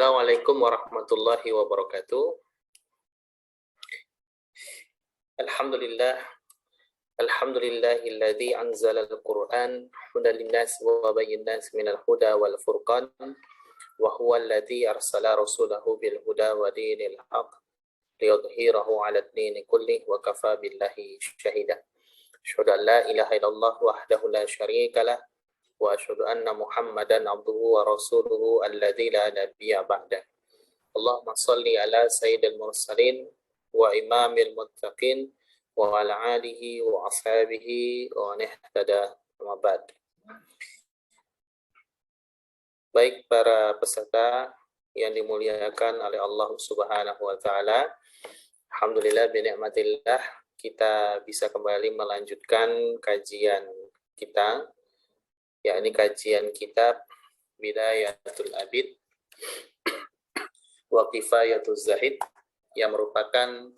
Assalamualaikum warahmatullahi wabarakatuh. Alhamdulillahilladzi anzala al-Qur'an hudan linnas wa bayyinatin minal huda wal furqan wa huwa alladzi arsala rasulahu bil huda wa dinil haqq liyudhhirahu 'ala ad-dini kullih wa kafa billahi shahida. Asyhadu an la ilaha illallah wahdahu la syarika lah wa asyhadu anna Muhammadan abduhu wa rasuluhu alladzi la nabiyya ba'da. Allahumma shalli ala sayyidil mursalin wa imamil muttaqin wa ala alihi wa ashabihi wa nihtada amma ba'd. Baik para peserta yang dimuliakan oleh Allah Subhanahu wa taala, alhamdulillah bi ni'matillah kita bisa kembali melanjutkan kajian kita, yakni kajian kitab Bidayatul Abid wa Kifayatul Zahid yang merupakan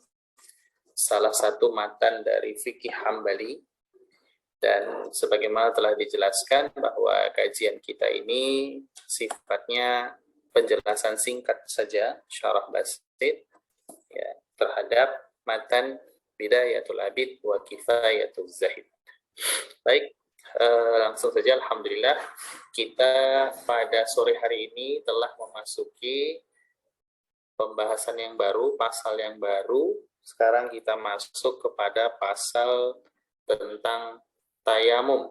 salah satu matan dari fikih Hambali. Dan sebagaimana telah dijelaskan bahwa kajian kita ini sifatnya penjelasan singkat saja, syarah basit ya, terhadap matan Bidayatul Abid wa Kifayatul Zahid. Baik, langsung saja alhamdulillah kita pada sore hari ini telah memasuki pembahasan yang baru, pasal yang baru. Sekarang kita masuk kepada pasal tentang tayamum.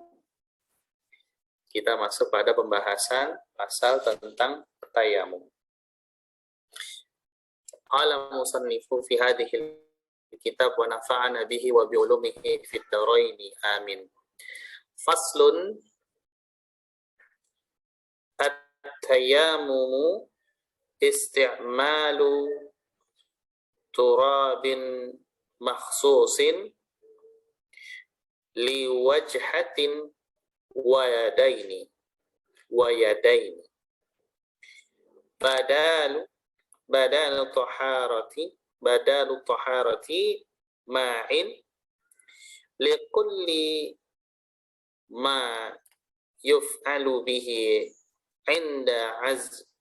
Kita masuk pada pembahasan pasal tentang tayamum. Qala musannifu fi hadhihi kitab wa nafa'ana bihi wa bi ulumihi fid dharaini amin. Faslun at-tayammum isti'malu turabin makhsusin li wajhatin wa yadaini badalu taharati ma'in li kulli ma yuf'alu bihi inda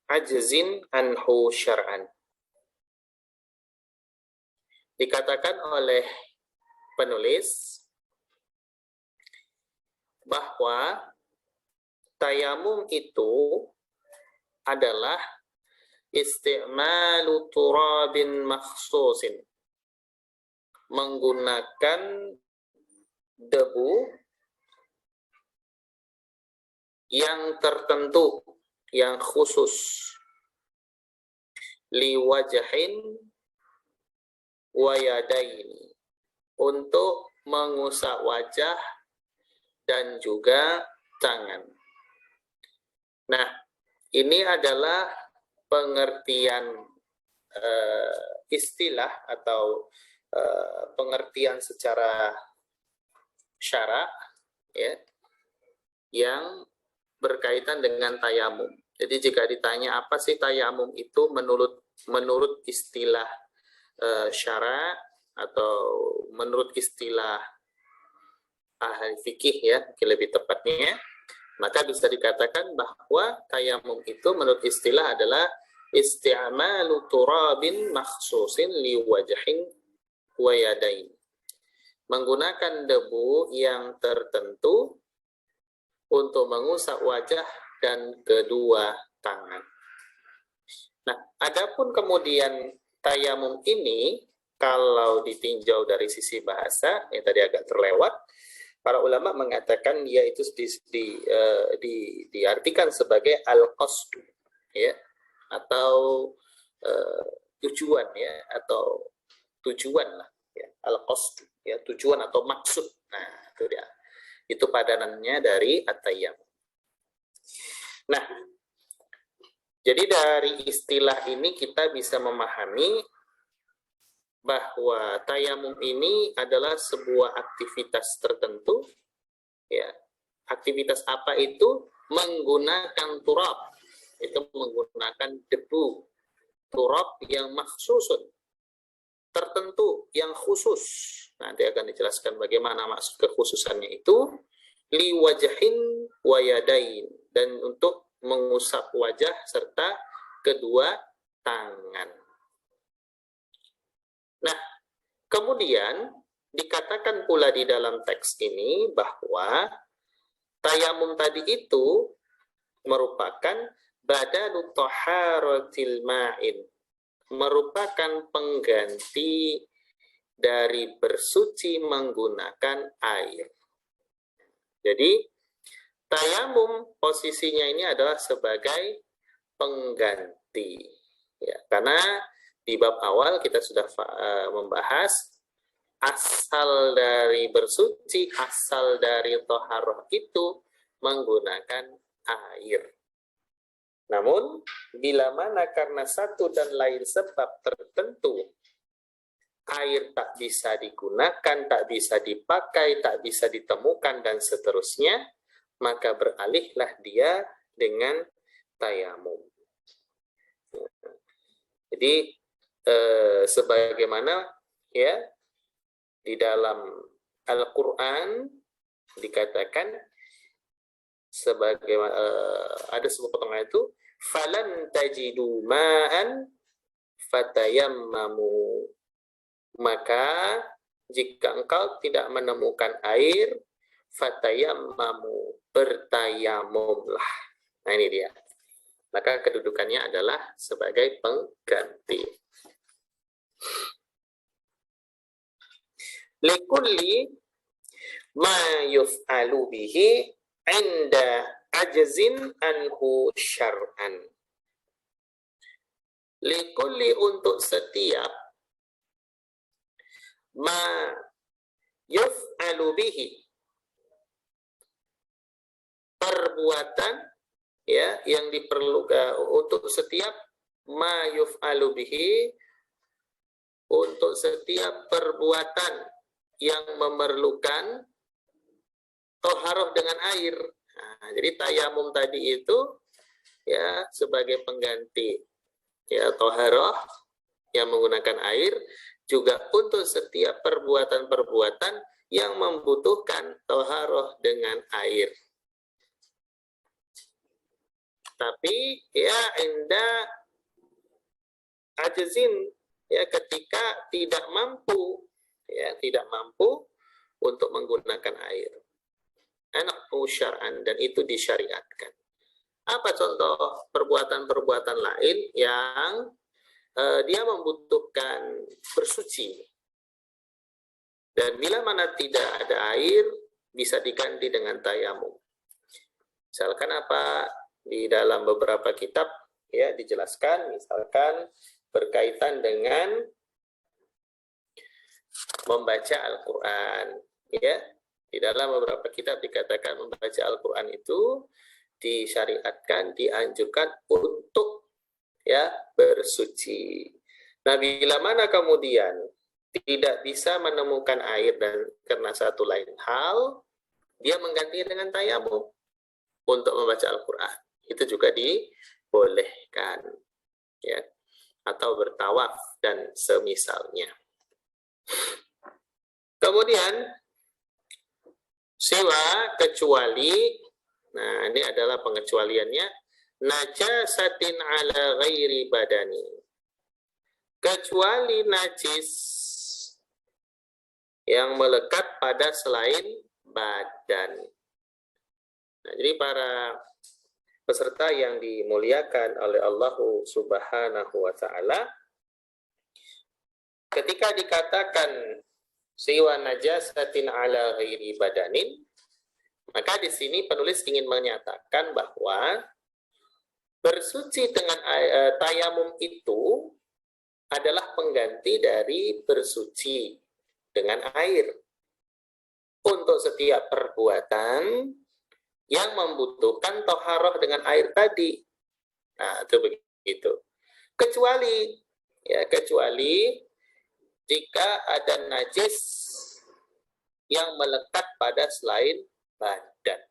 ajzin anhu syar'an. Dikatakan oleh penulis bahwa tayamum itu adalah isti'malu turabin makhsusin, menggunakan debu yang tertentu, yang khusus, liwajahin wa yadaini, untuk mengusap wajah dan juga tangan. Nah, ini adalah pengertian istilah atau pengertian secara syara ya, yang berkaitan dengan tayamum. Jadi jika ditanya apa sih tayamum itu menurut istilah syara atau menurut istilah ahli fikih ya, lebih tepatnya, maka bisa dikatakan bahwa tayamum itu menurut istilah adalah isti'malu turabin makhsusin li wajhin wa yadain, menggunakan debu yang tertentu untuk mengusap wajah dan kedua tangan. Nah, adapun kemudian tayamum ini kalau ditinjau dari sisi bahasa yang tadi agak terlewat, para ulama mengatakan dia itu diartikan sebagai al-qasdu ya, atau tujuan ya, atau tujuan lah ya, al-qasdu ya, tujuan atau maksud. Nah, itu dia. Itu padanannya dari at-tayammum. Nah, jadi dari istilah ini kita bisa memahami bahwa tayamum ini adalah sebuah aktivitas tertentu ya. Aktivitas apa itu? Menggunakan turab, itu menggunakan debu turab yang makhsusun, tertentu, yang khusus. Nanti akan dijelaskan bagaimana maksud kekhususannya itu, li wajhin wa yadain, dan untuk mengusap wajah serta kedua tangan. Nah, kemudian dikatakan pula di dalam teks ini bahwa tayamum tadi itu merupakan badalu taharatil ma'in, merupakan pengganti dari bersuci menggunakan air. Jadi tayamum posisinya ini adalah sebagai pengganti. Ya, karena di bab awal kita sudah membahas asal dari bersuci, asal dari toharoh itu menggunakan air. Namun, bila mana karena satu dan lain sebab tertentu, air tak bisa digunakan, tak bisa dipakai, tak bisa ditemukan, dan seterusnya, maka beralihlah dia dengan tayamum. Jadi, sebagaimana ya di dalam Al-Quran dikatakan sebagai ada sebuah potongan itu, falan tajidu ma'an fatayammamu, maka jika engkau tidak menemukan air, fatayammamu, bertayamumlah. Nah ini dia. Maka kedudukannya adalah sebagai pengganti. Likulli ma yuf'alu bihi inda ajzin anhu syar'an. Likulli, untuk setiap, ma yuf'alu bihi, perbuatan ya yang diperlukan, untuk setiap ma yuf'alu bihi, untuk setiap perbuatan yang memerlukan toharoh dengan air. Nah, jadi tayamum tadi itu ya sebagai pengganti ya toharoh yang menggunakan air, juga untuk setiap perbuatan-perbuatan yang membutuhkan toharoh dengan air. Tapi ya inda ajzin, ya ketika tidak mampu, ya tidak mampu untuk menggunakan air. Anak syar'an, dan itu disyariatkan. Apa contoh perbuatan-perbuatan lain yang dia membutuhkan bersuci, dan bila mana tidak ada air bisa diganti dengan tayamum. Misalkan apa, di dalam beberapa kitab ya dijelaskan, misalkan berkaitan dengan membaca Al-Quran, ya di dalam beberapa kitab dikatakan membaca Al-Quran itu disyariatkan, dianjurkan untuk ya bersuci. Nah, bila mana kemudian tidak bisa menemukan air dan karena satu lain hal, dia menggantinya dengan tayamum untuk membaca Al-Quran. Itu juga dibolehkan, ya, atau bertawaf dan semisalnya. Kemudian siwa, kecuali, nah ini adalah pengecualiannya, najasatin ala ghairi badani, kecuali najis yang melekat pada selain badan. Nah, jadi para peserta yang dimuliakan oleh Allah Subhanahu wa Ta'ala, ketika dikatakan siwa najasatin ala ghairi badanin, maka di sini penulis ingin menyatakan bahwa bersuci dengan tayamum itu adalah pengganti dari bersuci dengan air untuk setiap perbuatan yang membutuhkan toharoh dengan air tadi. Nah, itu begitu. Kecuali jika ada najis yang melekat pada selain badan.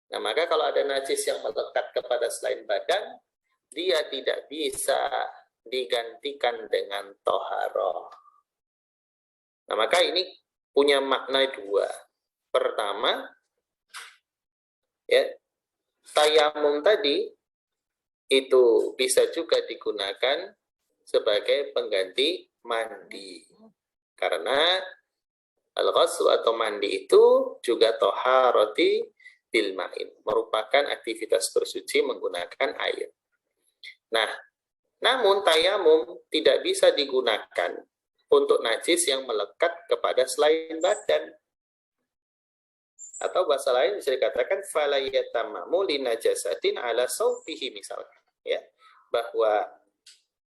Nah, maka kalau ada najis yang melekat kepada selain badan, dia tidak bisa digantikan dengan toharoh. Nah, maka ini punya makna dua. Pertama, ya, tayamum tadi itu bisa juga digunakan sebagai pengganti mandi. Karena al-ghusl atau mandi itu juga thaharati bil ma'in, merupakan aktivitas bersuci menggunakan air. Nah, namun tayamum tidak bisa digunakan untuk najis yang melekat kepada selain badan. Atau bahasa lain bisa dikatakan fala yatamamu li najasatin ala saufihi misalkan, ya, bahwa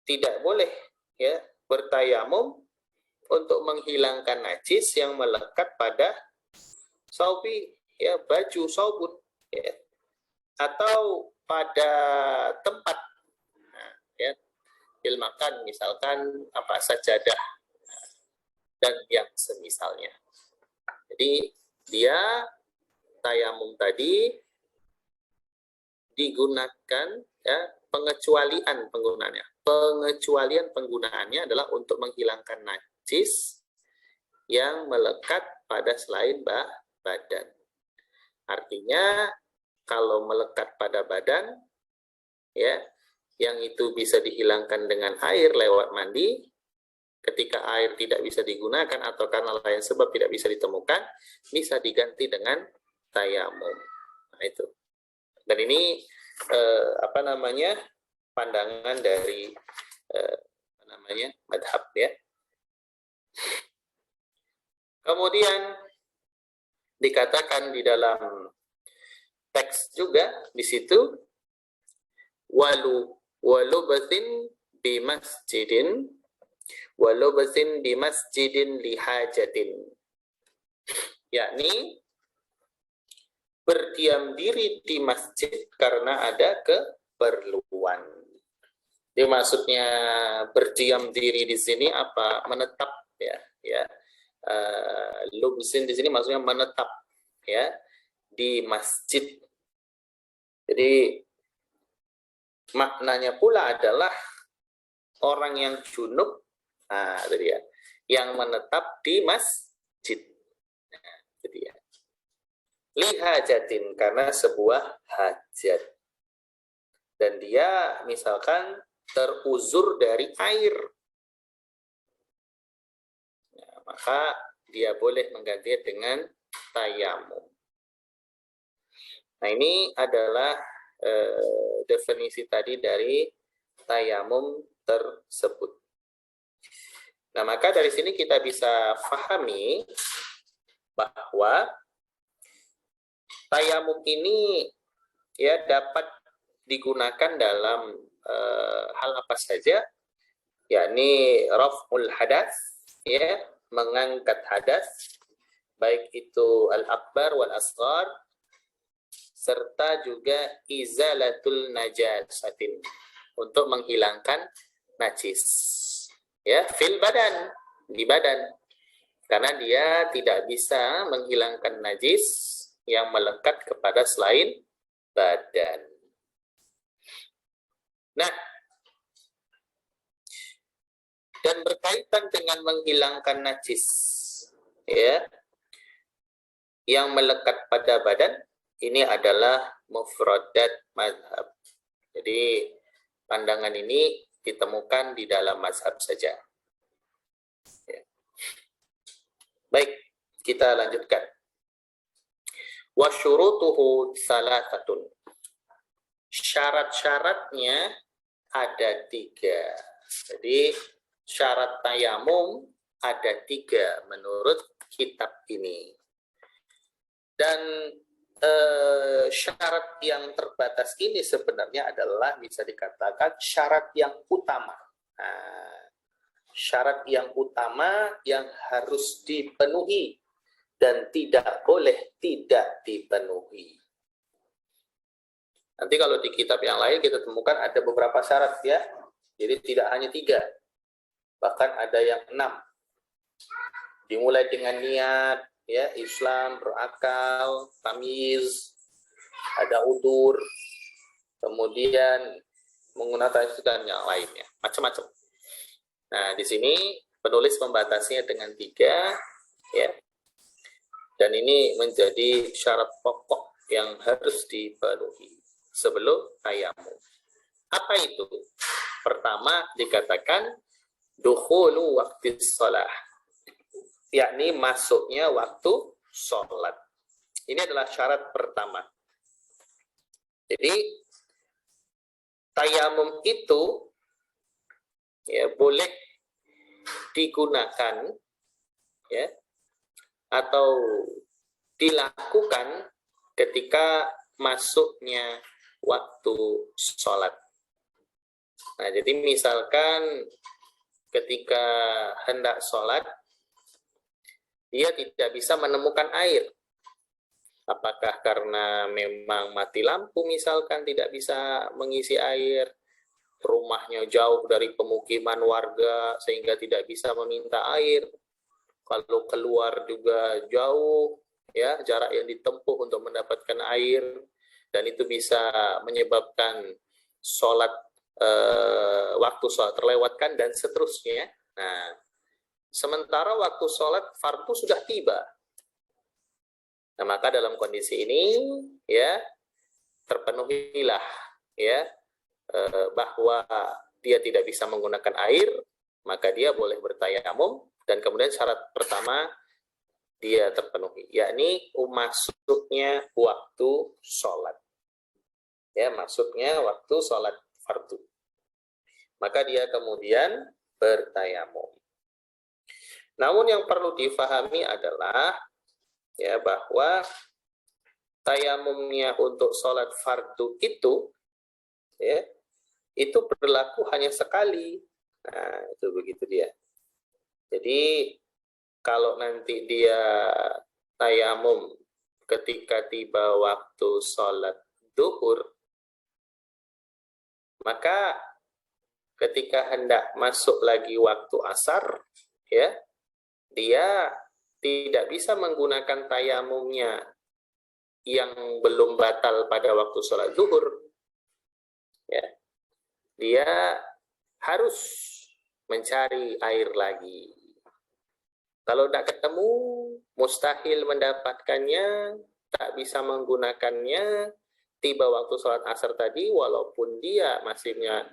tidak boleh ya bertayamum untuk menghilangkan najis yang melekat pada saufi, ya, baju saubun, ya, atau pada tempat, nah, ya, makan misalkan apa sajadah dan yang semisalnya. Jadi dia tayamum tadi digunakan, ya, pengecualian penggunaannya adalah untuk menghilangkan najis yang melekat pada selain badan. Artinya kalau melekat pada badan, ya, yang itu bisa dihilangkan dengan air lewat mandi. Ketika air tidak bisa digunakan atau karena lain sebab tidak bisa ditemukan, bisa diganti dengan tayamum. Nah, itu. Dan ini pandangan dari madhab, ya. Kemudian dikatakan di dalam teks juga di situ walubatin bimasjidin lihajatin, yakni berdiam diri di masjid karena ada keperluan. Jadi maksudnya berdiam diri di sini apa? Menetap, ya. Lubsin di sini maksudnya menetap, ya, di masjid. Jadi maknanya pula adalah orang yang junub, nah, itu dia, yang menetap di masjid. Nah, itu dia. Lihajatin, karena sebuah hajat. Dan dia misalkan teruzur dari air. Nah, maka dia boleh mengganti dengan tayamum. Nah, ini adalah definisi tadi dari tayamum tersebut. Nah, maka dari sini kita bisa pahami bahwa tayamum ini, ya, dapat digunakan dalam hal apa saja, yakni raf'ul hadas, ya, mengangkat hadas, baik itu al-akbar wal asghar, serta juga izalatul najasatin, untuk menghilangkan najis, ya, fil badan, di badan, karena dia tidak bisa menghilangkan najis yang melekat kepada selain badan. Nah, dan berkaitan dengan menghilangkan najis, ya, yang melekat pada badan, ini adalah mufradat mazhab. Jadi pandangan ini ditemukan di dalam mazhab saja. Ya. Baik, kita lanjutkan. Wa syurutuhu salasatun. Syarat-syaratnya ada 3. Jadi syarat tayamum ada 3 menurut kitab ini. Dan syarat yang terbatas ini sebenarnya adalah bisa dikatakan syarat yang utama. Nah, syarat yang utama yang harus dipenuhi dan tidak boleh tidak dipenuhi. Nanti kalau di kitab yang lain kita temukan ada beberapa syarat, ya. Jadi tidak hanya 3, bahkan ada yang 6. Dimulai dengan niat, ya, Islam, berakal, tamyiz, ada udur, kemudian menggunakan itu dan yang lainnya, macam-macam. Nah, di sini penulis membatasinya dengan 3, ya. Dan ini menjadi syarat pokok yang harus dipenuhi sebelum tayamum. Apa itu? Pertama dikatakan dukhulu waqti shalah, yakni masuknya waktu sholat. Ini adalah syarat pertama. Jadi tayamum itu ya boleh digunakan ya atau dilakukan ketika masuknya waktu sholat. Nah, jadi misalkan ketika hendak sholat, dia tidak bisa menemukan air. Apakah karena memang mati lampu misalkan tidak bisa mengisi air, rumahnya jauh dari pemukiman warga sehingga tidak bisa meminta air, kalau keluar juga jauh, ya jarak yang ditempuh untuk mendapatkan air, dan itu bisa menyebabkan sholat waktu sholat terlewatkan dan seterusnya. Nah, sementara waktu sholat fardu sudah tiba. Nah, maka dalam kondisi ini ya terpenuhilah ya bahwa dia tidak bisa menggunakan air, maka dia boleh bertayamum, dan kemudian syarat pertama dia terpenuhi, yakni masuknya waktu sholat. Ya, masuknya waktu sholat fardu. Maka dia kemudian bertayamum. Namun yang perlu difahami adalah ya bahwa tayamumnya untuk sholat fardu itu ya itu berlaku hanya sekali. Nah, itu begitu dia. Jadi kalau nanti dia tayamum ketika tiba waktu sholat duhur, maka ketika hendak masuk lagi waktu asar, ya dia tidak bisa menggunakan tayamumnya yang belum batal pada waktu sholat zuhur. Ya, dia harus mencari air lagi. Kalau tidak ketemu, mustahil mendapatkannya, tak bisa menggunakannya, tiba waktu sholat asar tadi, walaupun dia masihnya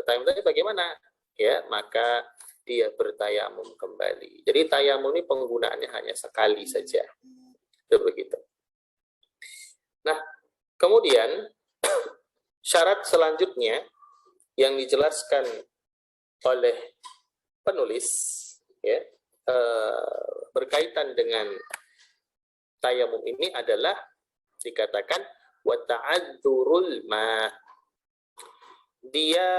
tayamum tadi bagaimana? Ya, maka dia bertayamum kembali. Jadi tayamum ini penggunaannya hanya sekali saja. Itu begitu. Nah, kemudian syarat selanjutnya yang dijelaskan oleh penulis ya berkaitan dengan tayamum ini adalah dikatakan wa ta'adzurul ma. Dia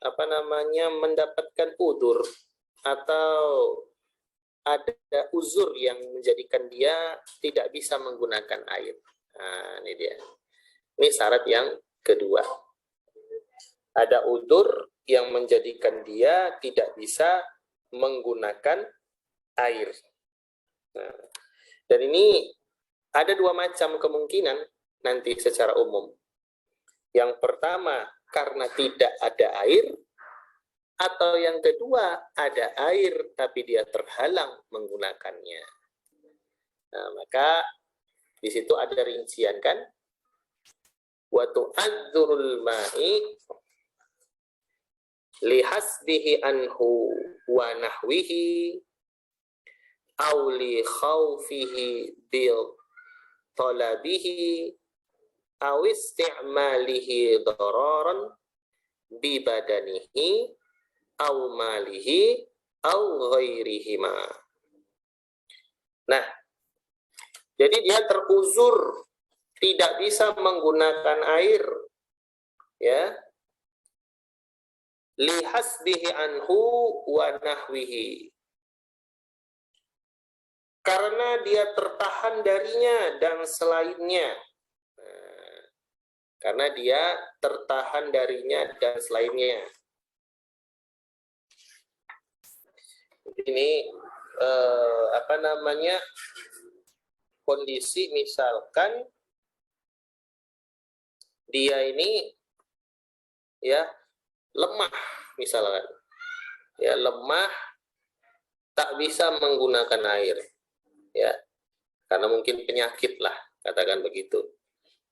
mendapatkan udzur atau ada uzur yang menjadikan dia tidak bisa menggunakan air. Nah, ini dia. Ini syarat yang kedua. Ada udzur yang menjadikan dia tidak bisa menggunakan air. Nah, dan ini ada dua macam kemungkinan nanti secara umum. Yang pertama, karena tidak ada air, atau yang kedua, ada air tapi dia terhalang menggunakannya. Nah, maka di situ ada rincian kan? Wa tu'adzurul ma'i lihasbihi anhu wa nahwihi aw li khawfihi bil talabihi aw isti'malihi dararan bi badanihi aw malihi aw ghairihima. Nah, jadi dia teruzur tidak bisa menggunakan air ya lihasbihi anhu wa nahwihi, karena dia tertahan darinya dan selainnya. Karena dia tertahan darinya dan selainnya. Ini kondisi misalkan dia ini ya lemah misalkan. Ya lemah, tak bisa menggunakan air. Ya. Karena mungkin penyakit lah, katakan begitu.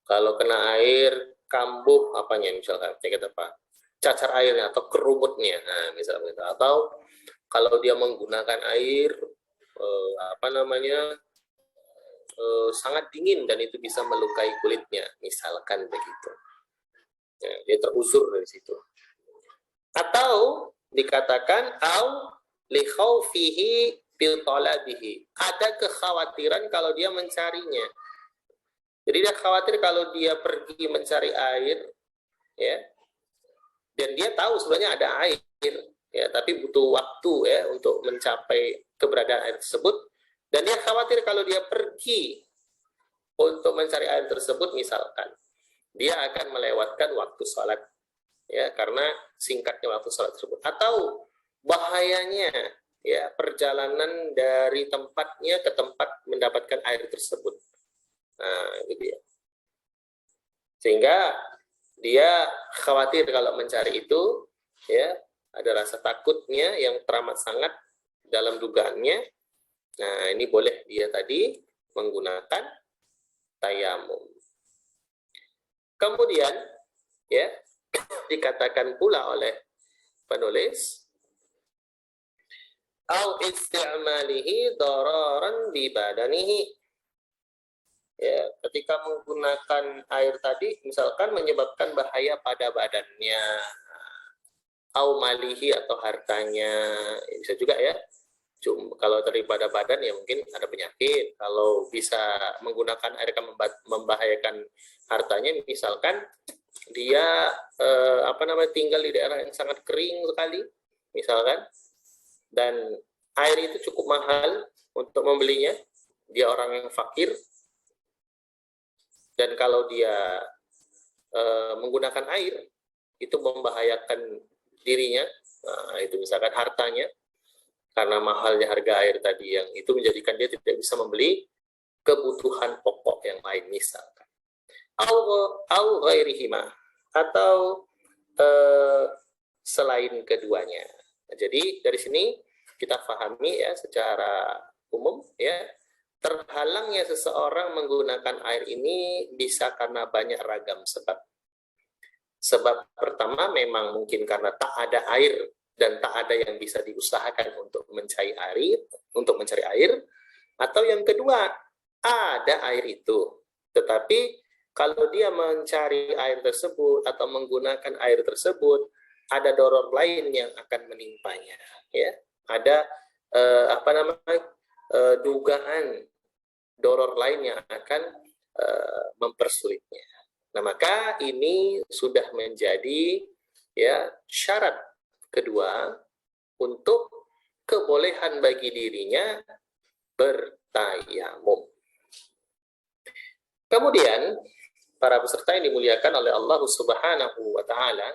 Kalau kena air kambuh apanya misalkan penyakit apa, cacar airnya atau kerumutnya, nah misalnya gitu. Atau kalau dia menggunakan air sangat dingin dan itu bisa melukai kulitnya, misalkan begitu. Ya, dia terusur dari situ. Atau dikatakan au li khaufihi bil talabihi. Ada kekhawatiran kalau dia mencarinya. Jadi dia khawatir kalau dia pergi mencari air, ya, dan dia tahu sebenarnya ada air, ya, tapi butuh waktu ya untuk mencapai keberadaan air tersebut, dan dia khawatir kalau dia pergi untuk mencari air tersebut, misalkan dia akan melewatkan waktu sholat, ya, karena singkatnya waktu sholat tersebut, atau bahayanya ya perjalanan dari tempatnya ke tempat mendapatkan air tersebut. Nah, itu dia. Sehingga dia khawatir kalau mencari itu, ya, ada rasa takutnya yang teramat sangat dalam dugaannya. Nah, ini boleh dia tadi menggunakan tayamum. Kemudian, ya, dikatakan pula oleh penulis, au isti'malihi dararan bi badanihi. Ya, ketika menggunakan air tadi misalkan menyebabkan bahaya pada badannya, au malihi atau hartanya, bisa juga ya. Cuma kalau daripada badan ya mungkin ada penyakit. Kalau bisa menggunakan air akan membahayakan hartanya, misalkan dia tinggal di daerah yang sangat kering sekali, misalkan, dan air itu cukup mahal untuk membelinya, dia orang yang fakir, dan kalau dia menggunakan air itu membahayakan dirinya, nah, itu misalkan hartanya, karena mahalnya harga air tadi yang itu menjadikan dia tidak bisa membeli kebutuhan pokok yang lain, misalkan, au ghairihima, atau selain keduanya. Nah, jadi dari sini kita pahami ya secara umum ya, terhalangnya seseorang menggunakan air ini bisa karena banyak ragam sebab. Sebab pertama memang mungkin karena tak ada air dan tak ada yang bisa diusahakan untuk mencari air, atau yang kedua ada air itu, tetapi kalau dia mencari air tersebut atau menggunakan air tersebut ada doror lain yang akan menimpanya, ya, ada dugaan doror lain yang akan mempersulitnya. Nah, maka ini sudah menjadi ya syarat kedua untuk kebolehan bagi dirinya bertayamum. Kemudian para peserta yang dimuliakan oleh Allah Subhanahu wa taala,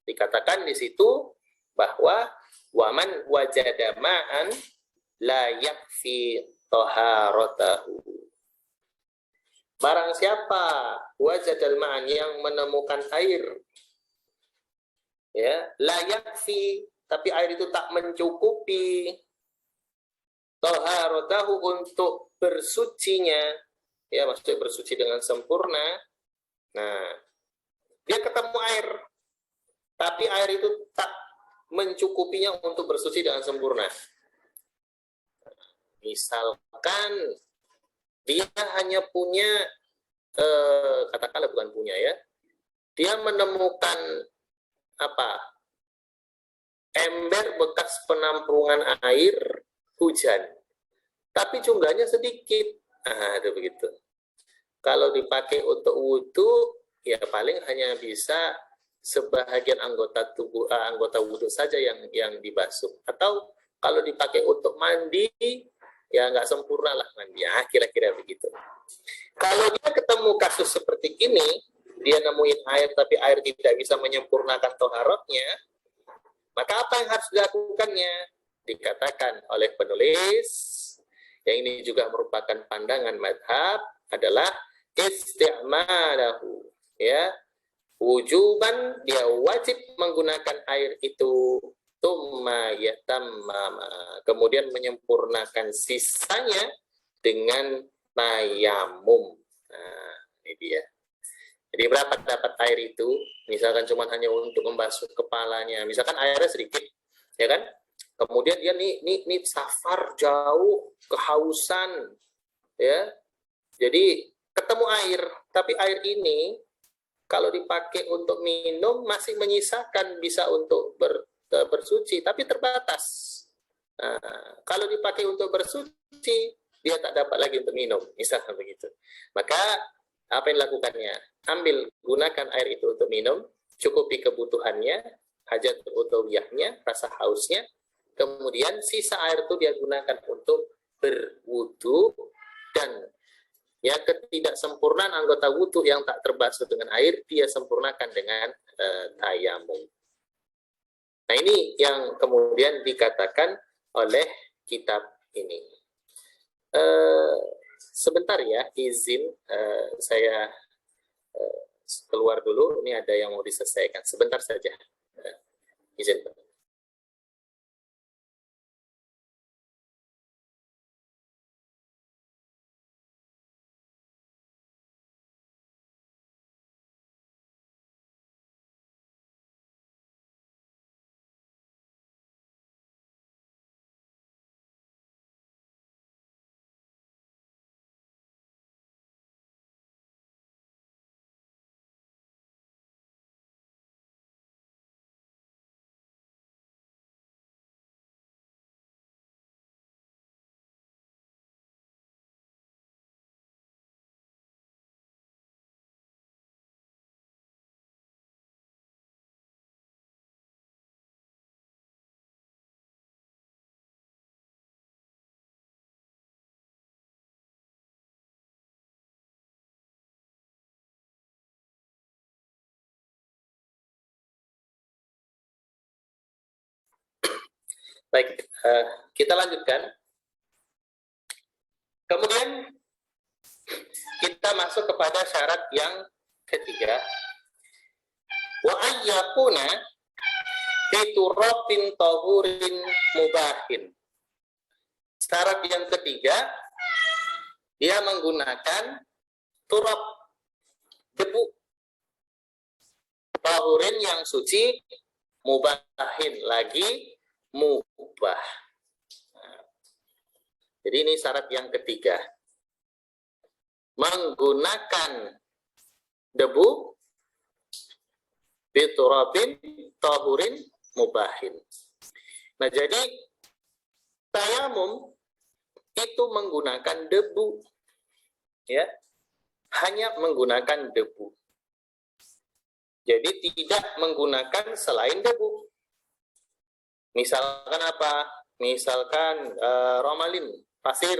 dikatakan di situ bahwa waman wajada ma'an la yakfi taharatahu. Barang siapa wajadal ma'an, yang menemukan air, ya, la yakfi, tapi air itu tak mencukupi taharatahu untuk bersucinya, ya, maksudnya bersuci dengan sempurna. Nah, dia ketemu air, tapi air itu tak mencukupinya untuk bersuci dengan sempurna. Misalkan dia hanya punya, katakanlah bukan punya ya, dia menemukan ember bekas penampungan air hujan, tapi jumlahnya sedikit. Nah, itu begitu. Kalau dipakai untuk wudhu, ya paling hanya bisa sebahagian anggota tubuh, anggota wudhu saja yang dibasuh. Atau kalau dipakai untuk mandi, ya nggak sempurna lah mandi. Ya, kira-kira begitu. Kalau dia ketemu kasus seperti ini, dia nemuin air tapi air tidak bisa menyempurnakan toharotnya, maka apa yang harus dilakukannya? Dikatakan oleh penulis, yang ini juga merupakan pandangan madhab, adalah isti'malahu, ya, wujuban, dia wajib menggunakan air itu, tumma yatammama, kemudian menyempurnakan sisanya dengan tayamum. Nah, ini dia. Jadi berapa dapat air itu? Misalkan cuma hanya untuk membasuh kepalanya, misalkan airnya sedikit, ya kan? Kemudian dia nih safar jauh, kehausan, ya. Jadi ketemu air, tapi air ini kalau dipakai untuk minum masih menyisakan bisa untuk bersuci, tapi terbatas. Nah, kalau dipakai untuk bersuci, dia tak dapat lagi untuk minum, misalkan begitu. Maka apa yang dilakukannya? Ambil, gunakan air itu untuk minum, cukupi kebutuhannya, hajat udhawiyahnya, rasa hausnya, kemudian sisa air itu dia gunakan untuk berwudu, dan ya ketidaksempurnaan anggota wudu yang tak terbasuh dengan air dia sempurnakan dengan tayamum. Nah, ini yang kemudian dikatakan oleh kitab ini. Sebentar ya, izin saya keluar dulu. Ini ada yang mau diselesaikan. Sebentar saja. Izin. Baik, kita lanjutkan. Kemudian kita masuk kepada syarat yang ketiga. Wa ayyakuna biturabin tahurin mubahin. Syarat yang ketiga, dia menggunakan turab, debu, tahurin yang suci, mubahin lagi mubah. Jadi ini syarat yang ketiga. Menggunakan debu, biturabin tahurin mubahin. Nah, jadi tayamum itu menggunakan debu, ya, hanya menggunakan debu. Jadi tidak menggunakan selain debu. Misalkan apa? Misalkan romalin, pasir,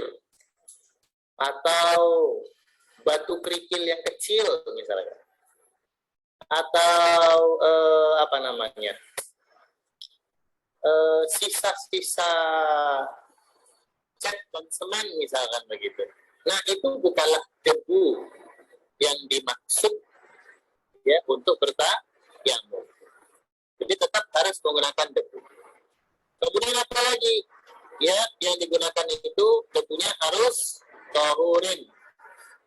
atau batu kerikil yang kecil, misalnya, atau apa namanya? Sisa-sisa cat dan semen, misalkan begitu. Nah, itu bukanlah debu yang dimaksud ya untuk bertayamum. Jadi tetap harus menggunakan debu. Kemudian apa lagi? Ya, yang digunakan itu debunya harus tahurin,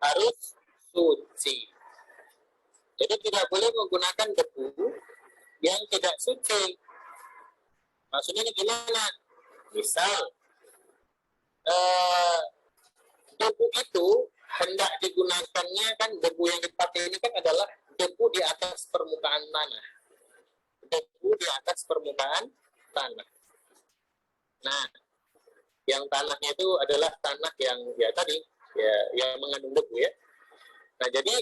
harus suci. Jadi tidak boleh menggunakan debu yang tidak suci. Maksudnya gimana? Misal debu itu hendak digunakannya, kan debu yang dipakai ini kan adalah debu di atas permukaan tanah. Debu di atas permukaan tanah. Nah, yang tanahnya itu adalah tanah yang ya tadi ya yang mengandung debu ya. Nah, jadi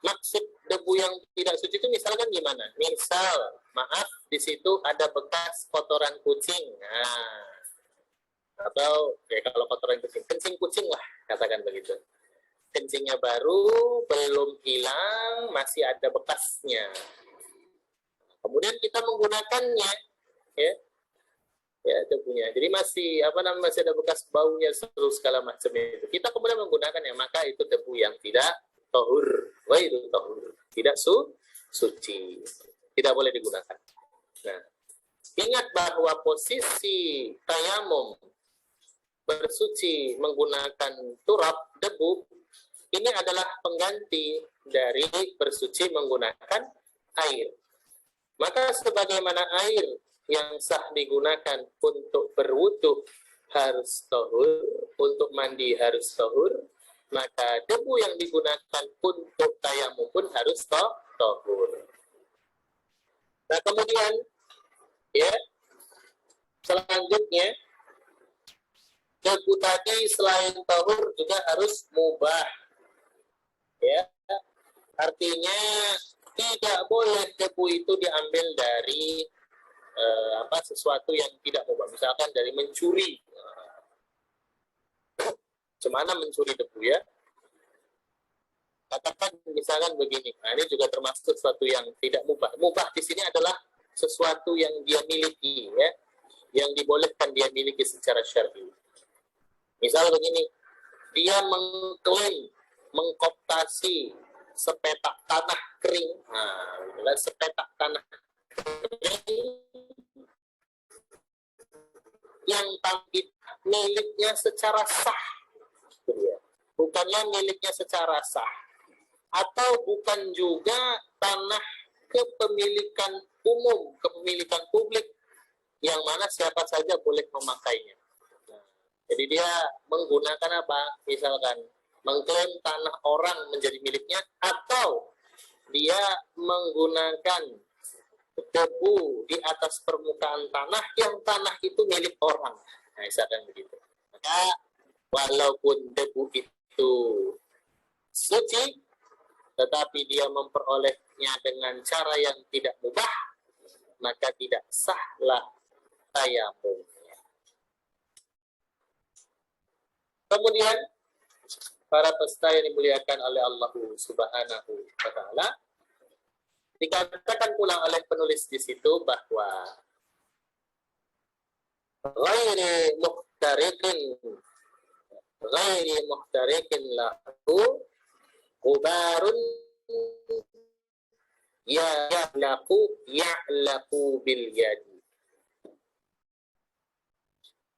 maksud debu yang tidak suci itu misalkan gimana? Misal, maaf, di situ ada bekas kotoran kucing. Nah, atau ya kalau kotoran kucing, kencing kucing lah, katakan begitu. Kencingnya baru, belum hilang, masih ada bekasnya. Kemudian kita menggunakannya, ya debunya. Jadi masih masih ada bekas baunya, seluruh segala macam itu. Kita kemudian menggunakannya, maka itu debu yang tidak tahur. Wah, itu tahur. Tidak suci. Tidak boleh digunakan. Nah, ingat bahwa posisi tayamum bersuci menggunakan turab, debu, ini adalah pengganti dari bersuci menggunakan air. Maka sebagaimana air yang sah digunakan untuk berwudu harus tahur, untuk mandi harus tahur, maka debu yang digunakan untuk tayamum pun harus tahur. Nah kemudian ya selanjutnya debu tadi selain tahur juga harus mubah. Ya, artinya tidak boleh debu itu diambil dari sesuatu yang tidak mubah. Misalkan dari mencuri. Cemana mencuri debu ya? Katakan misalkan begini. Nah, ini juga termasuk sesuatu yang tidak mubah. Mubah di sini adalah sesuatu yang dia miliki ya, yang dibolehkan dia miliki secara syar'i. Misal begini, dia mengklaim mengkooptasi sepetak tanah kering. Nah, sepetak tanah kering yang miliknya secara sah, bukanlah miliknya secara sah, atau bukan juga tanah kepemilikan umum, kepemilikan publik yang mana siapa saja boleh memakainya. Jadi dia menggunakan apa? Misalkan mengklaim tanah orang menjadi miliknya, atau dia menggunakan debu di atas permukaan tanah yang tanah itu milik orang. Nah, misalkan begitu. Maka walaupun debu itu suci, tetapi dia memperolehnya dengan cara yang tidak mubah, maka tidak sahlah tayamum. Kemudian para peserta yang dimuliakan oleh Allah Subhanahu wa Ta'ala, dikatakan pula oleh penulis di situ bahwa ghairi muhtarikin lahu gubarun ya'laqu bil yadi.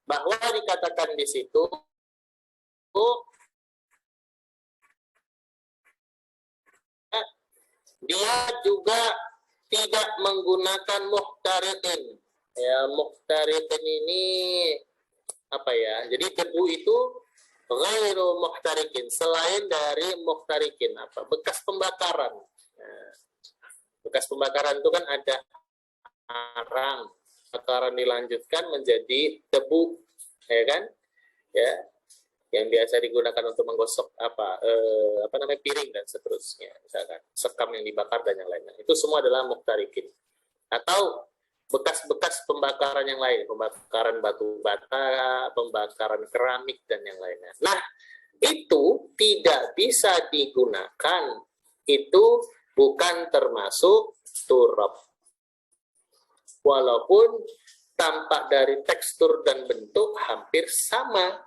Bahwa dikatakan di situ dia juga tidak menggunakan muhtarikin. Ya, muhtarikin ini apa ya? Jadi debu itu ghairu muhtarikin, selain dari muhtarikin, apa? Bekas pembakaran. Nah, bekas pembakaran itu kan ada arang, bakaran dilanjutkan menjadi debu, ya kan? Ya, yang biasa digunakan untuk menggosok piring dan seterusnya, misalkan sekam yang dibakar dan yang lainnya, itu semua adalah muhtarikin. Atau bekas-bekas pembakaran yang lain, pembakaran batu bata, pembakaran keramik dan yang lainnya. Nah, itu tidak bisa digunakan, itu bukan termasuk turab, walaupun tampak dari tekstur dan bentuk hampir sama.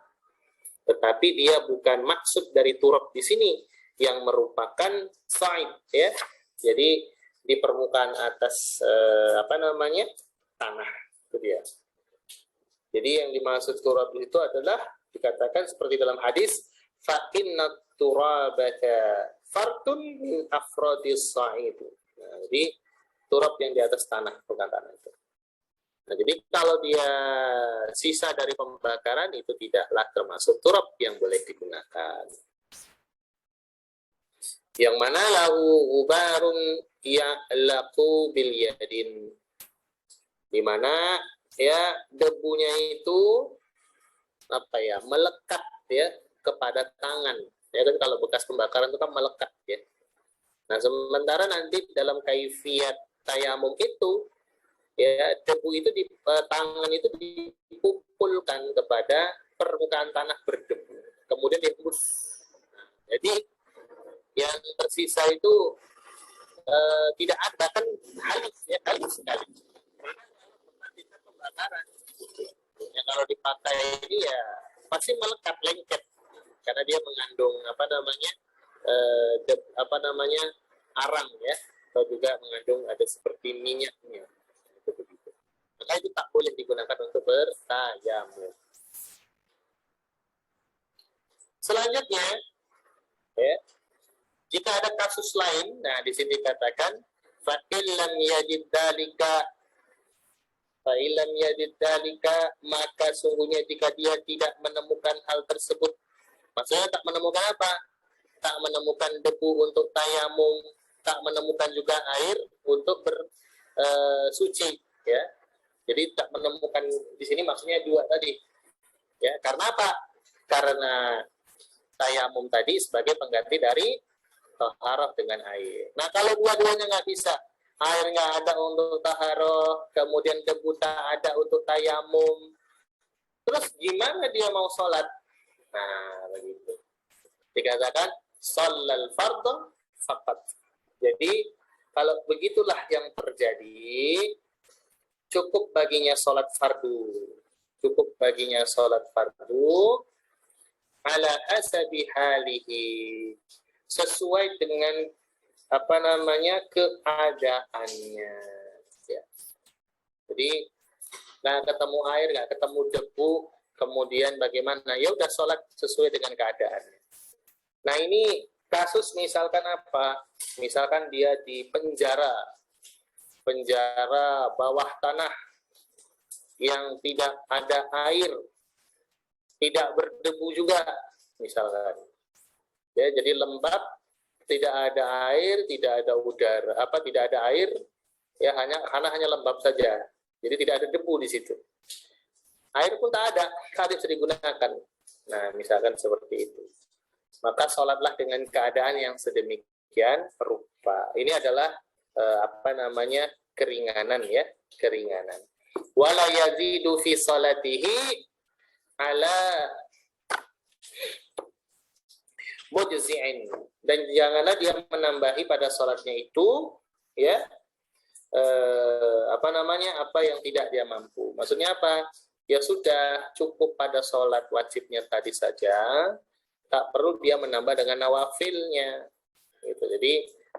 Tetapi dia bukan maksud dari turab di sini yang merupakan sa'id, ya. Jadi di permukaan atas tanah, itu dia. Jadi yang dimaksud turab itu adalah dikatakan seperti dalam hadis, fa inna turabaka fartun min afradis sa'id. Nah, jadi turab yang di atas tanah, bukan tanah itu. Nah, jadi kalau dia sisa dari pembakaran itu tidaklah termasuk turab yang boleh digunakan. Yang mana lahu ubarun ya'laqu bil yadin, di mana ya debunya itu melekat ya kepada tangan. Ya kan, kalau bekas pembakaran itu kan melekat ya. Nah, sementara nanti dalam kaifiyat tayamum itu ya debu itu di tangan itu dipupulkan kepada permukaan tanah berdebu, kemudian dihembus. Jadi yang tersisa itu tidak ada, kan halus sekali. Pembakaran ya kalau dipakai ini ya pasti melekat, lengket, karena dia mengandung arang ya, atau juga mengandung ada seperti minyaknya. Maka itu tak boleh digunakan untuk bertayamum. Selanjutnya, ya, Jika ada kasus lain, nah di sini dikatakan fa illam yajid dzalika, maka sungguhnya jika dia tidak menemukan hal tersebut. Maksudnya tak menemukan apa? Tak menemukan debu untuk tayamum, tak menemukan juga air untuk bersuci, ya. Jadi tak menemukan di sini maksudnya dua tadi. Ya, karena apa? Karena tayamum tadi sebagai pengganti dari taharah dengan air. Nah, kalau dua-duanya nggak bisa, air nggak ada untuk taharah, kemudian debu tak ada untuk tayamum, terus gimana dia mau sholat? Nah, begitu. Dikatakan shallal fardhu faqat. Jadi, kalau begitulah yang terjadi, cukup baginya sholat fardu. Cukup baginya sholat fardu ala hasabi halihi, sesuai dengan keadaannya, ya. Jadi nggak ketemu air, nggak ketemu debu, kemudian bagaimana? Ya udah sholat sesuai dengan keadaannya. Nah, ini kasus misalkan apa? Misalkan dia di penjara bawah tanah yang tidak ada air, tidak berdebu juga, misalkan. Ya, jadi lembab, tidak ada air, tidak ada udara, tidak ada air, ya hanya lembab saja. Jadi tidak ada debu di situ. Air pun tak ada, tak bisa digunakan. Nah, misalkan seperti itu. Maka sholatlah dengan keadaan yang sedemikian rupa. Ini adalah keringanan, ya, keringanan. Wala yazidu fi salatihi ala mujzi'in, dan janganlah dia menambahi pada sholatnya itu, ya, apa yang tidak dia mampu. Maksudnya apa? Ya sudah, cukup pada sholat wajibnya tadi saja, tak perlu dia menambah dengan nawafilnya. Gitu. Jadi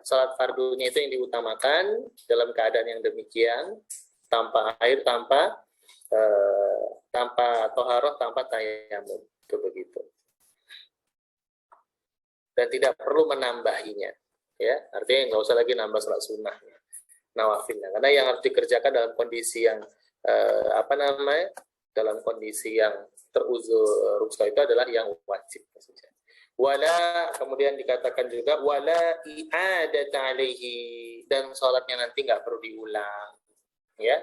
sholat fardunya itu yang diutamakan dalam keadaan yang demikian, tanpa air, tanpa toharoh, tanpa tayamum, itu begitu. Dan tidak perlu menambahinya, ya, artinya nggak usah lagi nambah sholat sunnahnya, nawafilnya, karena yang harus dikerjakan dalam kondisi yang dalam kondisi yang teruzur rukhsah itu adalah yang wajib saja. Wala, kemudian dikatakan juga wala i'adat alaihi, dan sholatnya nanti nggak perlu diulang, ya,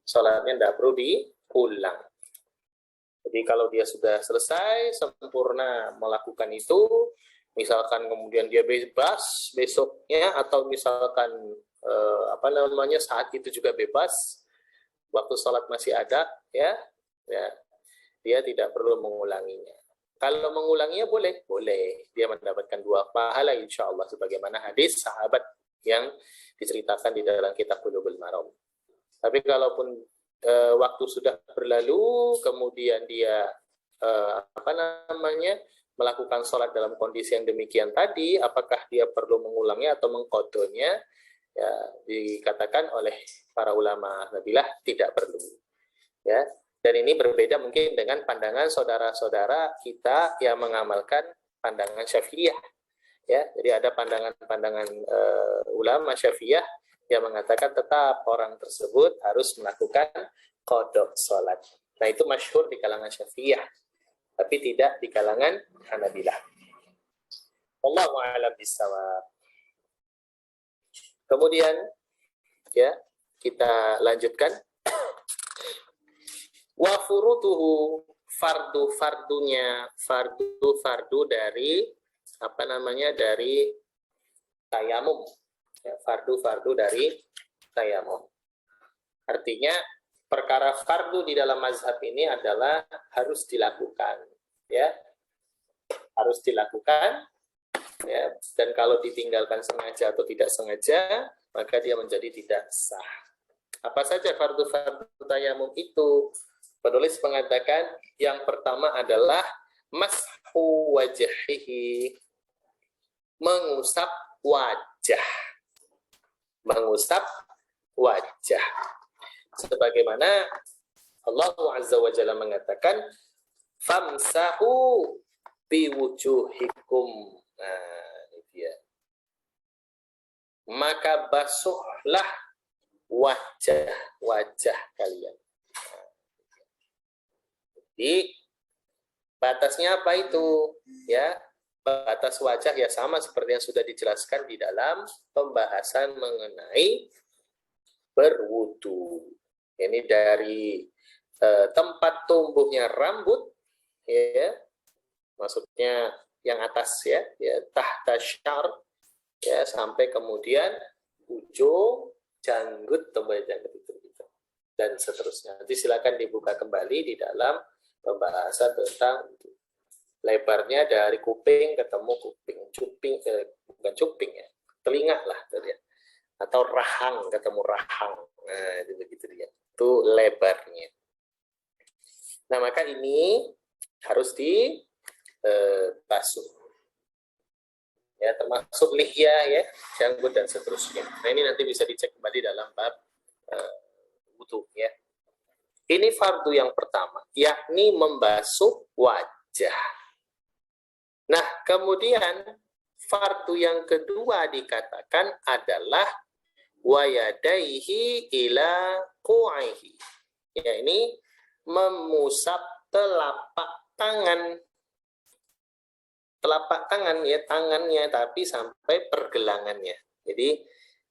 sholatnya nggak perlu diulang. Jadi kalau dia sudah selesai sempurna melakukan itu, misalkan kemudian dia bebas besoknya, atau misalkan saat itu juga bebas, waktu sholat masih ada, ya, dia tidak perlu mengulanginya. Kalau mengulanginya boleh, dia mendapatkan 2 pahala insya Allah, sebagaimana hadis sahabat yang diceritakan di dalam kitab Bulughul Maram. Tapi kalaupun waktu sudah berlalu, kemudian dia melakukan sholat dalam kondisi yang demikian tadi, apakah dia perlu mengulangnya atau mengqadhonya? Ya, dikatakan oleh para ulama Hanabilah tidak perlu. Ya, dan ini berbeda mungkin dengan pandangan saudara-saudara kita yang mengamalkan pandangan Syafi'iyah. Ya, jadi ada pandangan-pandangan ulama Syafi'iyah yang mengatakan tetap orang tersebut harus melakukan qadha sholat. Nah, itu masyhur di kalangan Syafi'iyah, tapi tidak di kalangan Hanabilah. Wallahu a'lam bishawab. Kemudian, ya, kita lanjutkan. Wa furutuhu, fardu dari dari tayamum. Ya, fardu dari tayamum. Artinya perkara fardu di dalam mazhab ini adalah harus dilakukan, ya, harus dilakukan, ya, dan kalau ditinggalkan sengaja atau tidak sengaja, maka dia menjadi tidak sah. Apa saja fardu tayamum itu? Penulis mengatakan yang pertama adalah mashu wajhihi, mengusap wajah. Sebagaimana Allah Azza wa Jalla mengatakan famsahu biwujuhikum. Nah, ini dia. maka basuhlah wajah kalian. Jadi batasnya apa itu? Ya, batas wajah ya sama seperti yang sudah dijelaskan di dalam pembahasan mengenai berwudu. Ini dari tempat tumbuhnya rambut, ya, maksudnya yang atas ya tahta syar, ya, sampai kemudian ujung janggut, tembak janggut itu, dan seterusnya. Nanti silakan dibuka kembali di dalam pembahasan tentang lebarnya dari kuping ketemu kuping, bukan cuping ya, telinga lah tadi ya, atau rahang ketemu rahang. Nah, itu begitu dia. Itu lebarnya. Nah, maka ini harus dibasuh. Ya, termasuk lihya ya, janggut dan seterusnya. Nah, ini nanti bisa dicek kembali dalam bab wudu ya. Ini fardu yang pertama, yakni membasuh wajah. Nah, kemudian fardu yang kedua dikatakan adalah wayadaihi ila qu'aihi. Ya, ini mengusap telapak tangan ya, tangannya, tapi sampai pergelangannya. Jadi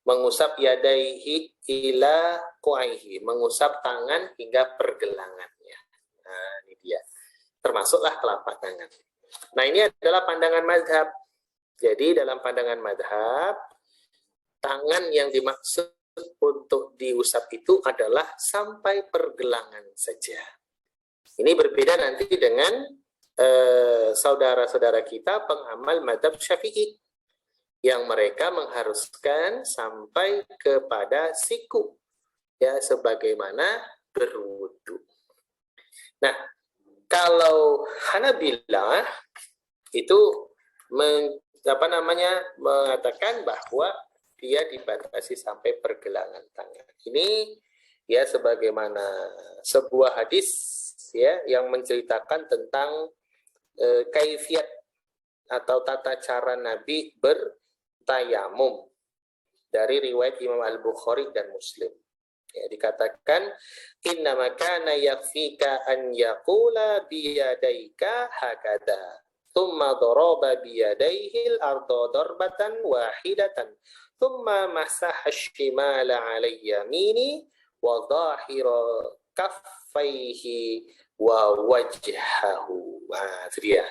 mengusap yadaihi ila qu'aihi, mengusap tangan hingga pergelangannya. Nah, ini dia. Termasuklah telapak tangan. Nah, ini adalah pandangan mazhab. Jadi dalam pandangan mazhab, tangan yang dimaksud untuk diusap itu adalah sampai pergelangan saja. Ini berbeda nanti dengan saudara-saudara kita pengamal mazhab Syafi'i, yang mereka mengharuskan sampai kepada siku, ya, sebagaimana berwudu. Nah, kalau Hanabilah itu mengatakan bahwa dia dibatasi sampai pergelangan tangan. Ini ya sebagaimana sebuah hadis ya yang menceritakan tentang kaifiat atau tata cara Nabi bertayamum dari riwayat Imam Al-Bukhari dan Muslim. Ya, dikatakan innama kana yakfika an yaqula biyadaika hakada thumma daraba biyadaihi al-ardha darbatan wahidatan thumma masaha ash-shimala 'ala yamini wa dhahira kaffaihi wa wajhahu. Nah, itu dia.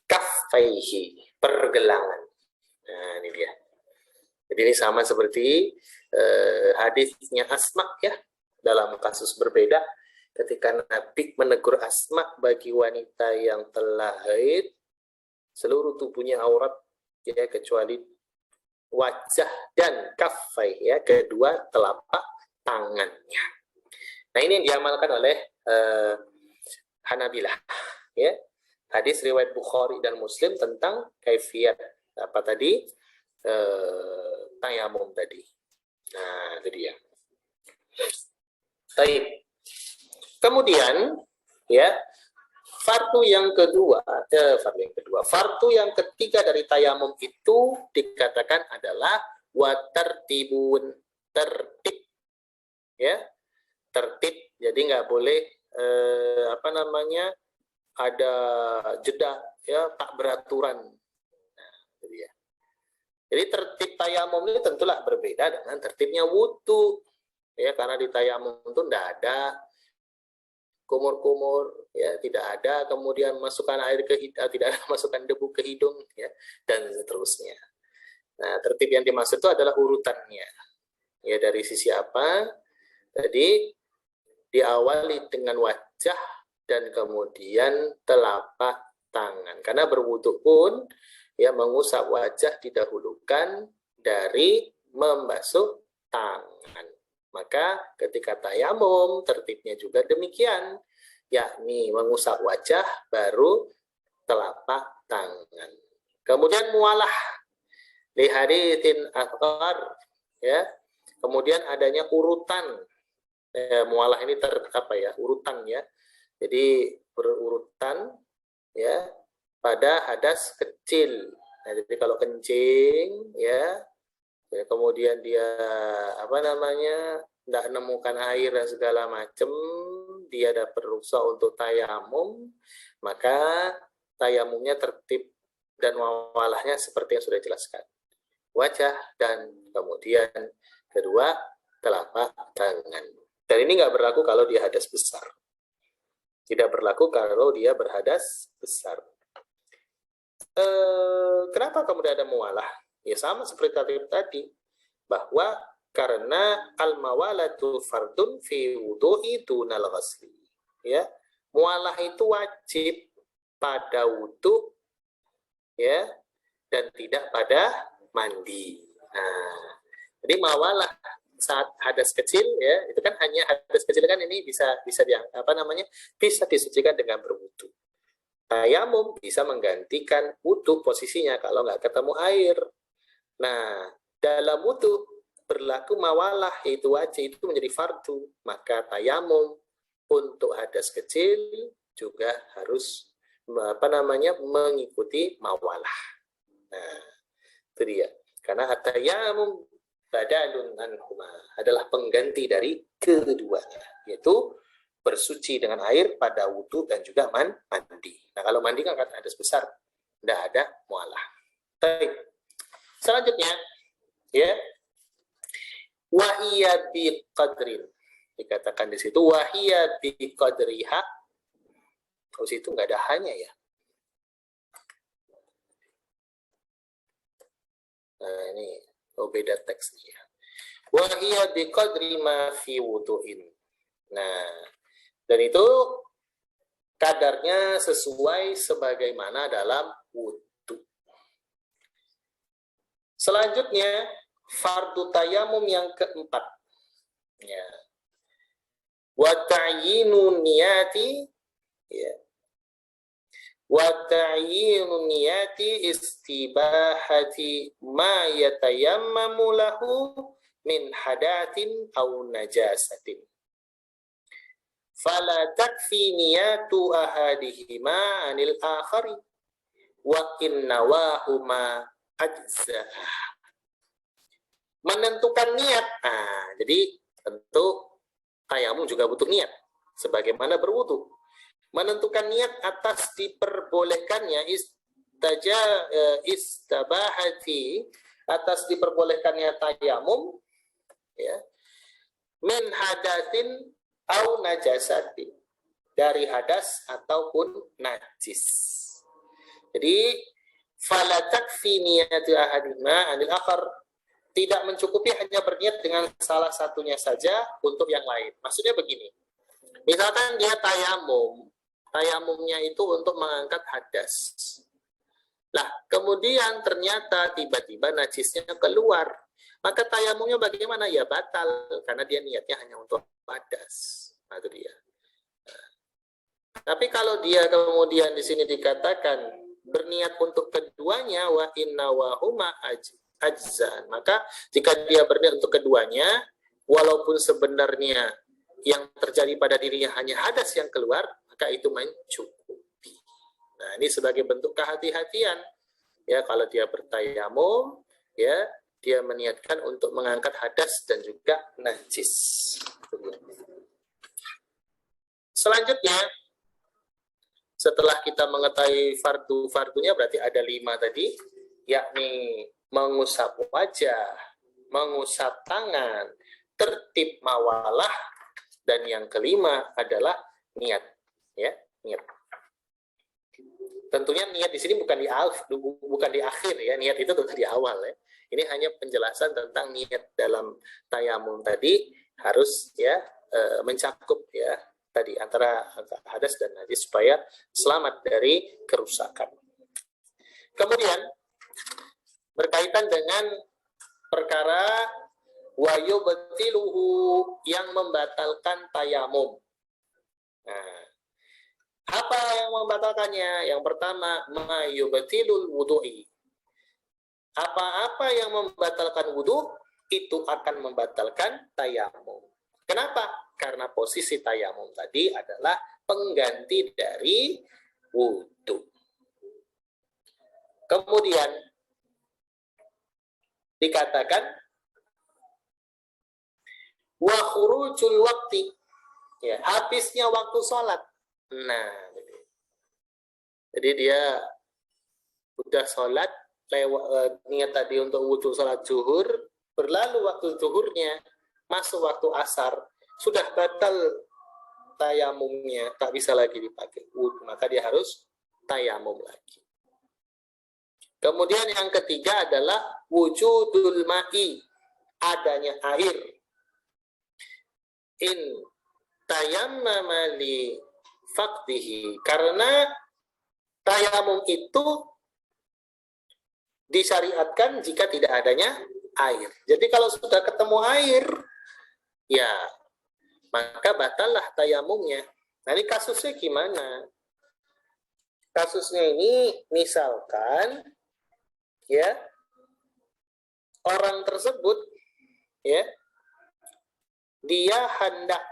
Kaffaihi, pergelangan. Nah, ini dia. Jadi ini sama seperti hadisnya Asma ya, dalam kasus berbeda ketika Nabi menegur Asma, bagi wanita yang telah haid seluruh tubuhnya aurat ya kecuali wajah dan kaffai ya, kedua telapak tangannya. Nah, ini yang diamalkan oleh Hanabilah ya. Hadis riwayat Bukhari dan Muslim tentang kaifiat apa tadi? Tayamum tadi. Nah, itu dia. Baik. Kemudian ya, fardu yang ketiga dari tayamum itu dikatakan adalah watartibun, tertib. Ya. Tertib. Jadi nggak boleh ada jeda ya, tak beraturan. Nah, itu dia. Jadi tertib tayamum ini tentulah berbeda dengan tertibnya wudu. Ya, karena di tayamum itu tidak ada kumur-kumur, ya, tidak ada kemudian masukkan air ke hidung, tidak ada masukkan debu ke hidung, ya, dan seterusnya. Nah, tertib yang dimaksud itu adalah urutannya. Ya, dari sisi apa? Jadi diawali dengan wajah dan kemudian telapak tangan. Karena berwudu pun ya mengusap wajah didahulukan dari membasuh tangan. Maka ketika tayamum tertibnya juga demikian, yakni mengusap wajah baru telapak tangan. Kemudian mualah li haditsin athar ya. Kemudian adanya urutan. Mualah ini urutan ya. Jadi berurutan ya pada hadas kecil. Nah, jadi kalau kencing ya ya, kemudian dia apa namanya tidak menemukan air dan segala macam, dia dapat rukhsah untuk tayamum, maka tayamumnya tertib dan mawalahnya seperti yang sudah dijelaskan, wajah dan kemudian kedua telapak tangan. Dan ini nggak berlaku kalau dia hadas besar, tidak berlaku kalau dia berhadas besar. Kenapa kemudian ada muwalah? Ya sama seperti tadi, bahwa karena al-mawalatu fardun fi wudu'i dunal ghasli. Ya, muwalah itu wajib pada wudu, ya, dan tidak pada mandi. Nah, jadi mawalah saat hadas kecil, ya, itu kan hanya hadas kecil kan ini bisa bisa disucikan dengan berwudu. Tayamum bisa menggantikan wudu posisinya kalau nggak ketemu air. Nah, dalam wudu berlaku mawalah, yaitu wajib, itu menjadi fardu. Maka tayamum untuk hadas kecil juga harus mengikuti mawalah. Nah, itu dia. Karena at-tayamum badalun anhuma, adalah pengganti dari keduanya, yaitu bersuci dengan air pada wudu dan juga mandi. Nah, kalau mandi kan hadas besar, tidak ada mualah. Baik. Selanjutnya, ya, wahiyya bi qadrin, dikatakan di situ wahiyya bi qadriha. Terus itu nggak ada hanya, ya. Nah, ini beda teksnya. Wahiyya bi qadri ma fi wudu'in. Nah, dan itu kadarnya sesuai sebagaimana dalam wudu. Selanjutnya, fardu tayamum yang keempat. Ya. Wa ta'yinu niyati, ya. Wa ta'yinu niyati istibahati ma yatayammamu lahu min hadatin aw najasatin. Fala takfi niyatu ahadihima anil akhari wa innawahuma ajza'ah. Menentukan niat. Nah, jadi tentu tayamum juga butuh niat sebagaimana berwudu. Menentukan niat atas diperbolehkannya istabahati, atas diperbolehkannya tayamum, ya, min hadatin au najasati, dari hadas ataupun najis. Jadi fala takfi niyatu ahadima anil akhar, tidak mencukupi hanya berniat dengan salah satunya saja untuk yang lain. Maksudnya begini, misalkan dia tayamumnya itu untuk mengangkat hadas. Lah, kemudian ternyata tiba-tiba najisnya keluar, maka tayamumnya bagaimana? Ya batal, karena dia niatnya hanya untuk hadas. Nah, itu dia. Nah, tapi kalau dia kemudian di sini dikatakan berniat untuk keduanya, wa inna wa huma ajzan, maka jika dia berniat untuk keduanya, walaupun sebenarnya yang terjadi pada dirinya hanya hadas yang keluar, maka itu mencukupi. Nah, ini sebagai bentuk kehati-hatian, ya, kalau dia bertayamum, ya, dia meniatkan untuk mengangkat hadas dan juga najis. Selanjutnya, setelah kita mengetahui fardu-fardunya, berarti ada 5 tadi, yakni mengusap wajah, mengusap tangan, tertib mawalah, dan yang kelima adalah niat, ya, niat. Tentunya niat di sini bukan di akhir, ya, niat itu tentu di awal, ya. Ini hanya penjelasan tentang niat dalam tayamum tadi harus, ya, mencakup, ya, tadi antara hadas dan najis supaya selamat dari kerusakan. Kemudian berkaitan dengan perkara wa yubtiluhu, yang membatalkan tayamum. Nah, apa yang membatalkannya? Yang pertama, ma yubtilul wudu'i. Apa-apa yang membatalkan wudu itu akan membatalkan tayamum. Kenapa? Karena posisi tayamum tadi adalah pengganti dari wudu. Kemudian dikatakan wa khurujul waqti, ya, habisnya waktu sholat. Nah, jadi dia udah sholat, niat tadi untuk wudhu sholat zuhur, berlalu waktu zuhurnya, masuk waktu asar, sudah batal tayamumnya, tak bisa lagi dipakai wudhu, maka dia harus tayamum lagi. Kemudian yang ketiga adalah wujudul ma'i, adanya air. In tayammama li faqdihi, karena tayamum itu disyariatkan jika tidak adanya air. Jadi kalau sudah ketemu air, ya maka batallah tayamumnya. Nah, ini kasusnya gimana? Kasusnya ini misalkan, ya, orang tersebut, ya, dia hendak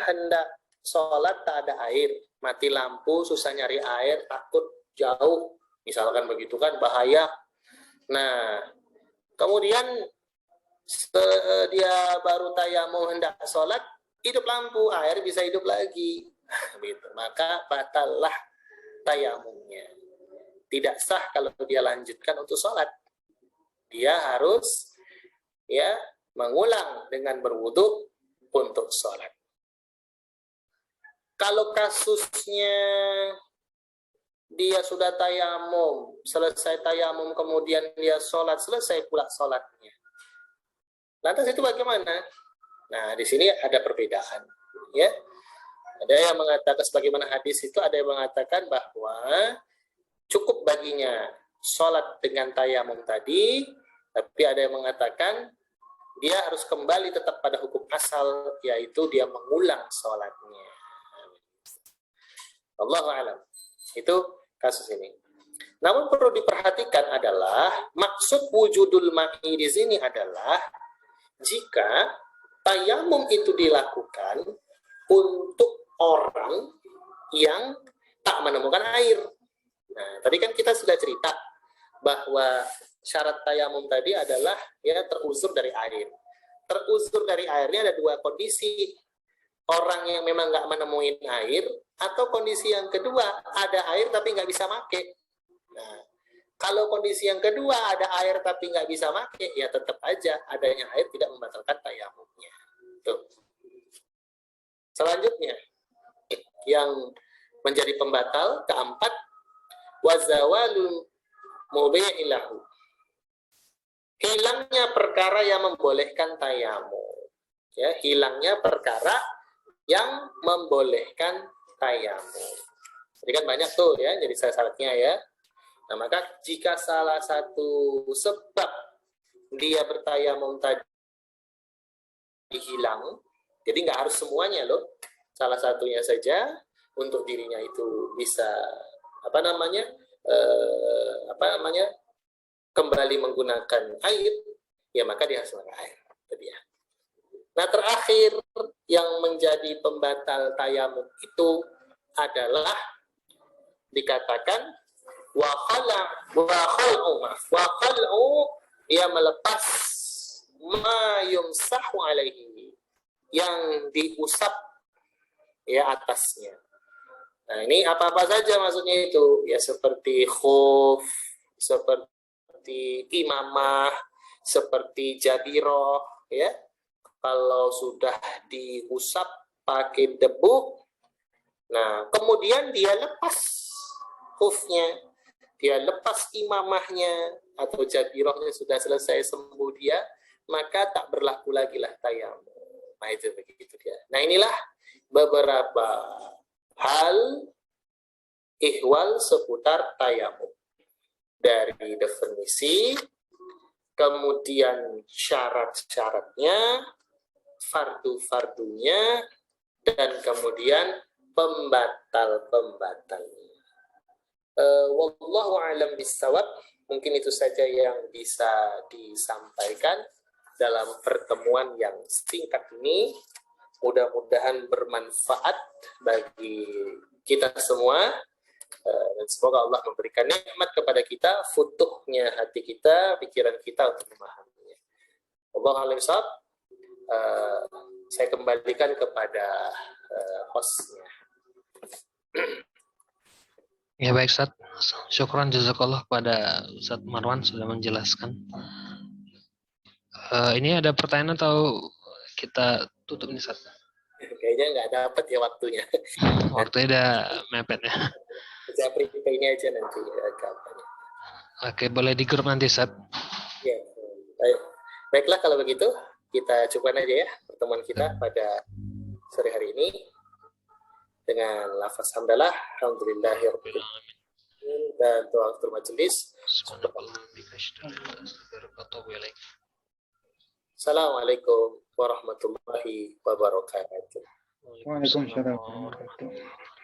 hendak sholat tak ada air, mati lampu, susah nyari air, takut jauh, misalkan begitu kan, bahaya. Nah, kemudian dia baru tayamum hendak sholat, hidup lampu, air bisa hidup lagi, gitu. Maka batallah tayamumnya. Tidak sah kalau dia lanjutkan untuk sholat. Dia harus, ya, mengulang dengan berwudu untuk sholat. Kalau kasusnya dia sudah tayamum, selesai tayamum, kemudian dia sholat, selesai pula sholatnya, lantas itu bagaimana? Nah, di sini ada perbedaan, ya. Ada yang mengatakan, sebagaimana hadis itu, ada yang mengatakan bahwa cukup baginya sholat dengan tayamum tadi, tapi ada yang mengatakan dia harus kembali tetap pada hukum asal, yaitu dia mengulang sholatnya. Allahu a'lam. Itu kasus ini. Namun perlu diperhatikan adalah maksud wujudul ma'i di sini adalah jika tayamum itu dilakukan untuk orang yang tak menemukan air. Nah, tadi kan kita sudah cerita bahwa syarat tayamum tadi adalah, ya, teruzur dari air. Teruzur dari airnya ada dua kondisi. Orang yang memang nggak menemuin air, atau kondisi yang kedua, ada air tapi nggak bisa make. Nah, kalau kondisi yang kedua, ada air tapi nggak bisa make, ya tetap aja adanya air tidak membatalkan tayamumnya. Tuh. Selanjutnya, yang menjadi pembatal keempat, wazawalul mubi'ilahu, hilangnya perkara yang membolehkan tayamum. Ya, hilangnya perkara yang membolehkan tayamum. Jadi kan banyak tuh, ya, jadi syaratnya, ya. Nah, maka jika salah satu sebab dia bertayamum tadi hilang, jadi nggak harus semuanya loh, salah satunya saja untuk dirinya itu bisa kembali menggunakan air, ya maka dia harus menggunakan air. Jadi, ya. Nah, terakhir yang menjadi pembatal tayamum itu adalah dikatakan wa khal'u, dia melepas ma yumsahu alaihi, yang diusap, ya, atasnya. Nah, ini apa-apa saja maksudnya itu, ya, seperti khuf, seperti imamah, seperti jabiroh, ya. Kalau sudah diusap pakai debu, nah kemudian dia lepas khufnya, dia lepas imamahnya atau jabirohnya, sudah selesai sembuh dia, maka tak berlaku lagi lah tayamum. Nah, itu begitu dia. Nah, inilah beberapa hal ihwal seputar tayamum, dari definisi, kemudian syarat-syaratnya, fardu-fardunya, dan kemudian pembatal-pembatalnya. Wallahu a'lam bishawab. Mungkin itu saja yang bisa disampaikan dalam pertemuan yang singkat ini. Mudah-mudahan bermanfaat bagi kita semua, dan semoga Allah memberikan nikmat kepada kita, futuhnya hati kita, pikiran kita untuk memahaminya. Wallahu a'lam bishawab. saya kembalikan kepada hostnya. Ya baik Ustaz, syukran jazakallah kepada Ustaz Marwan sudah menjelaskan. Ini ada pertanyaan atau kita tutup nih Ustaz? Kayaknya nggak dapat ya waktunya. Waktunya udah mepet ya. Saya prepay-nya aja nanti kapan. Oke, boleh di grup nanti Ustaz. Ya, baik. Baiklah kalau begitu kita cukupkan aja ya pertemuan kita pada sore hari ini dengan lafaz hamdalah, alhamdulillahirabbil alamin, dan doa majelis. Assalamualaikum warahmatullahi wabarakatuh. Waalaikumsalam warahmatullahi wabarakatuh.